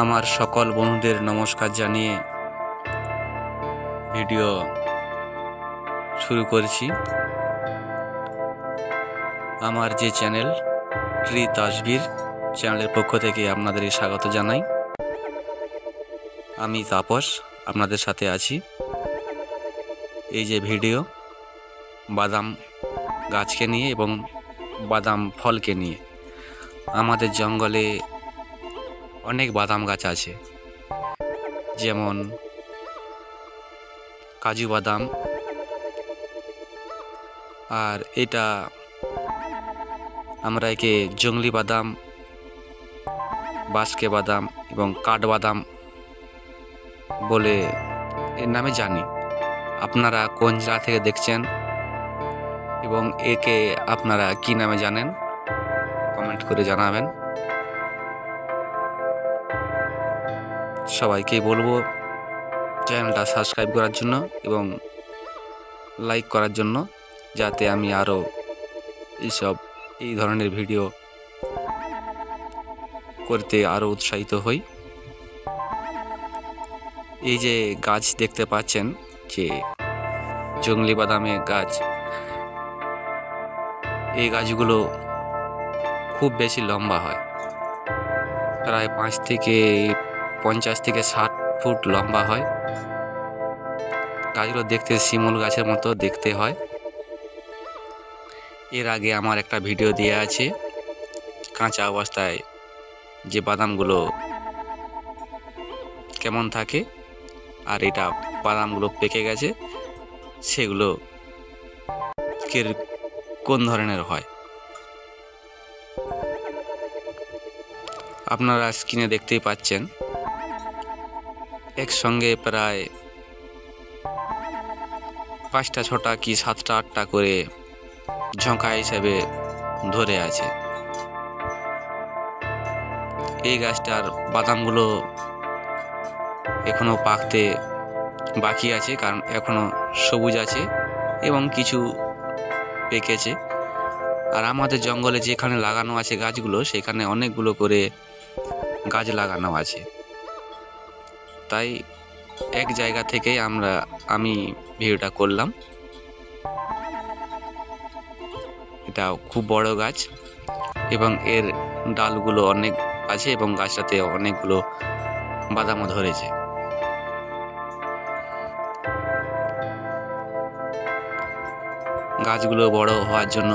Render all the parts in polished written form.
আমার সকল বন্ধুদের নমস্কার জানিয়ে ভিডিও শুরু করছি। আমার যে চ্যানেল ট্রি তাসবির চ্যানেলের পক্ষ থেকে আপনাদের স্বাগত জানাই। আমি তাপস আপনাদের সাথে আছি। এই যে ভিডিও বাদাম গাছকে নিয়ে এবং বাদাম ফলকে নিয়ে। আমাদের জঙ্গলে অনেক বাদাম গাছ আছে, যেমন কাজু বাদাম, আর এটা আমরা একে জংলি বাদাম, বাস্কে বাদাম এবং কাঠবাদাম বলে এর নামে জানি। আপনারা কোন জেলা থেকে দেখছেন এবং একে আপনারা কি নামে জানেন কমেন্ট করে জানাবেন। সবাইকে বলবো চ্যানেলটা সাবস্ক্রাইব করার জন্য এবং লাইক করার জন্য, যাতে আমি আরও এই ধরনের ভিডিও করতে আরও উৎসাহিত হই। এই যে গাছ দেখতে পাচ্ছেন, যে জংলি বাদামের গাছ, এই গাছগুলো খুব বেশি লম্বা হয়, প্রায় 50 থেকে 60 ফুট লম্বা হয়। গাছগুলো দেখতে শিমুল গাছের মতো দেখতে হয়। এর আগে আমার একটা ভিডিও দেওয়া আছে, কাঁচা অবস্থায় যে বাদামগুলো কেমন থাকে, আর এটা বাদামগুলো পেকে গেছে সেগুলো কোন ধরনের হয়। আপনারা স্ক্রিনে দেখতেই পাচ্ছেন, একসঙ্গে প্রায় 5টা 6টা কি 7টা 8টা করে ঝোঁকা হিসেবে ধরে আছে। এই গাছটার বাদামগুলো এখনো পাকতে বাকি আছে, কারণ এখনো সবুজ আছে এবং কিছু পেকেছে। আর আমাদের জঙ্গলে যেখানে লাগানো আছে গাছগুলো, সেখানে অনেকগুলো করে গাছ লাগানো আছে। তাই এক জায়গা থেকে আমি ভিডিওটা করলাম। এটা খুব বড় গাছ এবং এর ডালগুলো অনেক আছে এবং গাছটাতে অনেকগুলো বাদামও ধরেছে। গাছগুলো বড় হওয়ার জন্য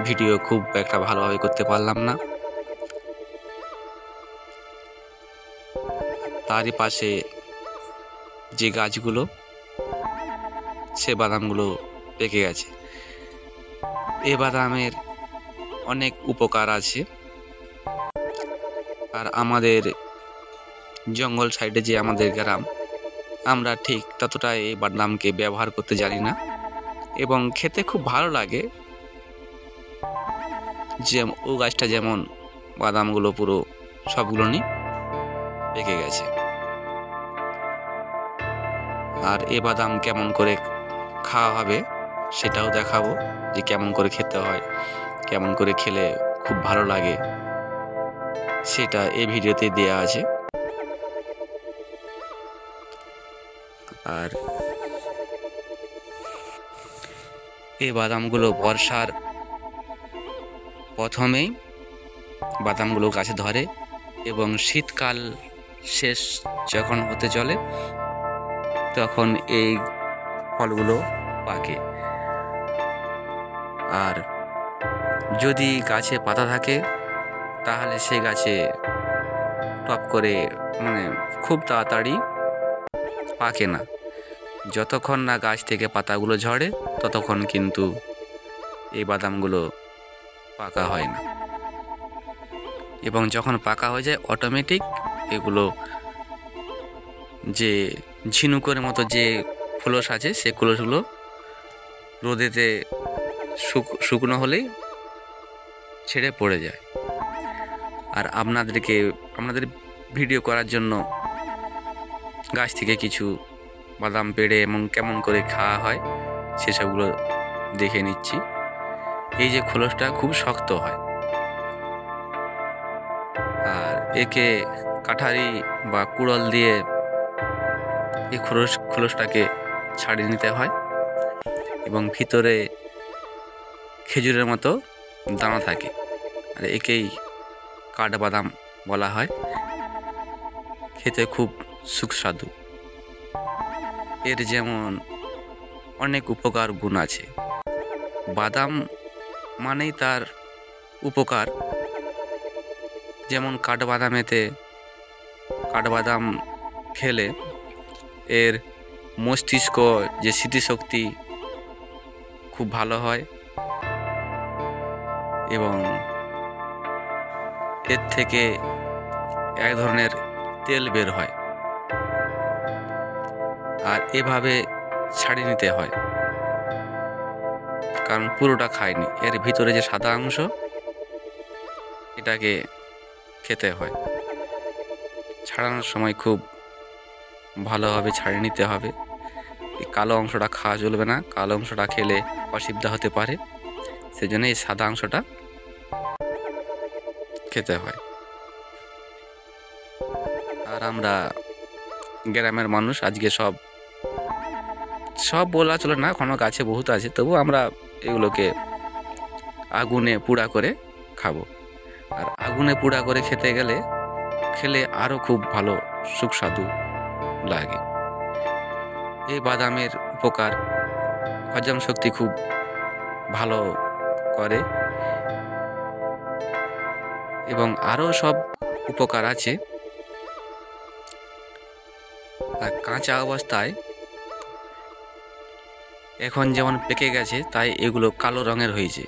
ভিডিও খুব একটা ভালোভাবে করতে পারলাম না। তারই পাশে যে গাছগুলো, সে বাদামগুলো পেকে গেছে। এই বাদামের অনেক উপকার আছে। আর আমাদের জঙ্গল সাইডে যে আমাদের গ্রাম, আমরা ঠিক ততটা এই বাদামকে ব্যবহার করতে জানি না এবং খেতে খুব ভালো লাগে। যে ও গাছটা যেমন বাদামগুলো পুরো সবগুলো পেকে গেছে। আর এ বাদাম কেমন করে খাওয়া হবে সেটাও দেখাবো, যে কেমন করে খেতে হয়, কেমন করে খেলে খুব ভালো লাগে, সেটা এই ভিডিওতে দেয়া আছে। আর এই বাদামগুলো বর্ষার প্রথমেই বাদামগুলো গাছে ধরে এবং শীতকাল শেষ যখন হতে চলে তখন এই ফলগুলো পাকে। আর যদি গাছে পাতা থাকে তাহলে সে গাছে টপ করে খুব তাড়াতাড়ি পাকে না। যতক্ষণ না গাছ থেকে পাতাগুলো ঝরে ততক্ষণ কিন্তু এই বাদামগুলো পাকা হয় না। এবং যখন পাকা হয়ে যায় অটোমেটিক এগুলো যে ঝিনুকের মতো যে খোলস আছে, সে খোলসগুলো রোদেতে শুকনো হলেই ছেড়ে পড়ে যায়। আর আপনাদের ভিডিও করার জন্য গাছ থেকে কিছু বাদাম পেড়ে এবং কেমন করে খাওয়া হয় সেসবগুলো দেখে নিচ্ছি। এই যে খোলসটা খুব শক্ত হয়, আর একে কাঠারি বা কুড়াল দিয়ে এই খোলসটাকে ছাড়িয়ে নিতে হয় এবং ভিতরে খেজুরের মতো দানা থাকে, আর একেই কাঠবাদাম বলা হয়। খেতে খুব সুস্বাদু। এর যেমন অনেক উপকার গুণ আছে। বাদাম মানেই তার উপকার। যেমন কাঠবাদাম খেলে এর মস্তিষ্ক যে স্মৃতিশক্তি খুব ভালো হয় এবং এর থেকে এক ধরনের তেল বের হয়, আর এভাবে ছাড়িয়ে নিতে হয়, কারণ পুরোটা খায়নি। এর ভিতরে যে সাদা অংশ এটাকে খেতে হয়। ছাড়ানোর সময় খুব ভালোভাবে ছাড়িয়ে নিতে হবে। এই কালো অংশটা খাওয়া চলবে না, কালো অংশটা খেলে অসুবিধা হতে পারে, সেজন্য এই সাদা অংশটা খেতে হয়। আর আমরা গ্রামের মানুষ, আজকে সব বলা চলে না, কোনো গাছে বহুত আছে, তবু আমরা এগুলোকে আগুনে পুড়া করে খাবো। আর আগুনে পুড়া করে খেলে আরও খুব ভালো সুস্বাদু লাগে। এই বাদামের উপকার, হজম শক্তি খুব ভালো করে এবং আরও সব উপকার আছে। আর কাঁচা অবস্থায়, এখন যেমন পেকে গেছে তাই এগুলো কালো রঙের হয়েছে,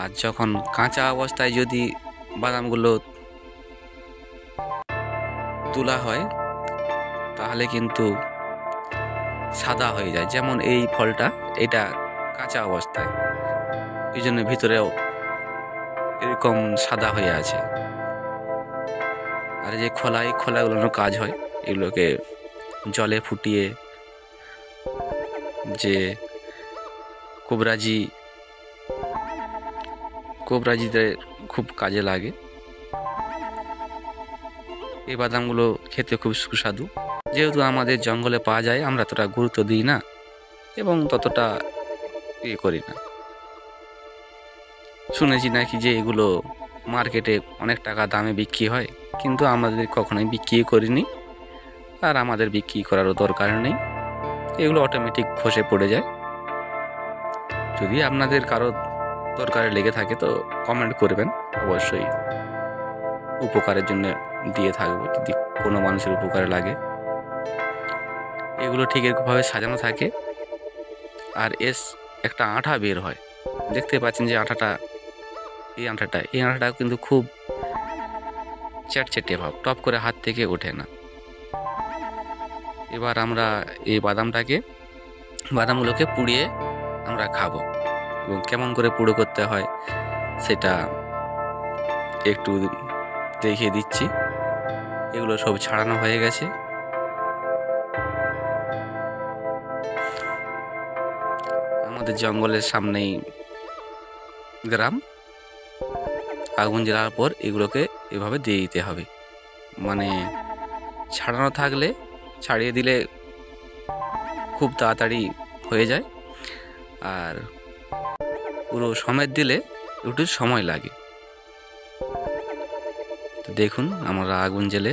আর যখন কাঁচা অবস্থায় যদি বাদামগুলো তোলা হয় তাহলে কিন্তু সাদা হয়ে যায়। যেমন এই ফলটা, এটা কাঁচা অবস্থায়, এই জন্য ভিতরেও এরকম সাদা হয়ে আছে। আর যে খোলাগুলোর কাজ হয়, এগুলোকে জলে ফুটিয়ে যে কোবরাজিতে খুব কাজে লাগে। এই বাদামগুলো খেতে খুব সুস্বাদু। যেহেতু আমাদের জঙ্গলে পাওয়া যায়, আমরা ততটা গুরুত্ব দিই না এবং ততটা করি না। শুনেছি নাকি যে এগুলো মার্কেটে অনেক টাকা দামে বিক্রি হয়, কিন্তু আমাদের কখনোই বিক্রি করিনি, আর আমাদের বিক্রি করারও দরকার নেই। এগুলো অটোমেটিক খসে পড়ে যায়। যদি আপনাদের কারো দরকারে লেগে থাকে তো কমেন্ট করবেন, অবশ্যই উপকারের জন্য দিয়ে থাকবো যদি কোনো মানুষের উপকারে লাগে। এগুলো ঠিক এরকমভাবে সাজানো থাকে, আর একটা আঠা বের হয়। দেখতে পাচ্ছেন যে এই আঠাটা কিন্তু খুব চ্যাটচ্যাটে ভাব, টপ করে হাত থেকে ওঠে না। এবার আমরা এই বাদামগুলোকে পুড়িয়ে আমরা খাবো, এবং কেমন করে পুড়ো করতে হয় সেটা একটু দেখিয়ে দিচ্ছি। এগুলো সব ছাড়ানো হয়ে গেছে। আমাদের জঙ্গলের সামনেই গ্রাম। আগুন জ্বালার পর এগুলোকে এভাবে দিয়ে দিতে হবে, মানে ছাড়ানো থাকলে, ছাড়িয়ে দিলে খুব তাড়াতাড়ি হয়ে যায়, আর পুরো সমেত দিলে একটু সময় লাগে। তো দেখুন, আমরা আগুন জ্বেলে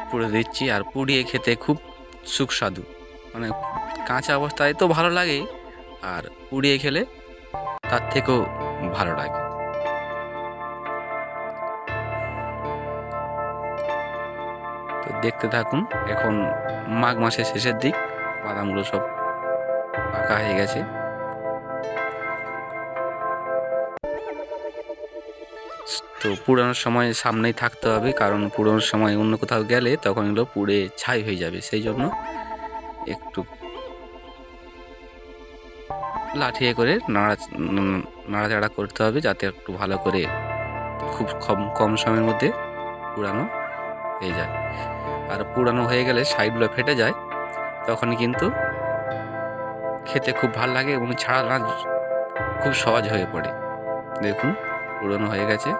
পুড়ে দিচ্ছি, আর পুড়িয়ে খেতে খুব সুস্বাদু। মানে কাঁচা অবস্থায় তো ভালো লাগে, আর পুড়িয়ে খেলে তার থেকেও ভালো লাগে। তো দেখতে থাকুন। এখন মাঘ মাসের শেষের দিক, বাদামগুলো সব পাকা হয়ে গেছে। তো পুড়ানোর সময় সামনেই থাকতে হবে, কারণ পুড়ানোর সময় অন্য কোথাও গেলে তখন এগুলো পুড়ে ছাই হয়ে যাবে। সেই জন্য একটু লাঠিয়ে করে নাড়াচাড়া করতে হবে, যাতে একটু ভালো করে খুব কম সময়ের মধ্যে পুড়ানো হয়ে যায়। আর পুড়ানো হয়ে গেলে সাইডগুলো ফেটে যায়, তখন কিন্তু খেতে খুব ভালো লাগে এবং ছাড়ানো খুব সহজ হয়ে পড়ে। দেখুন, পুড়ানো হয়ে গেছে।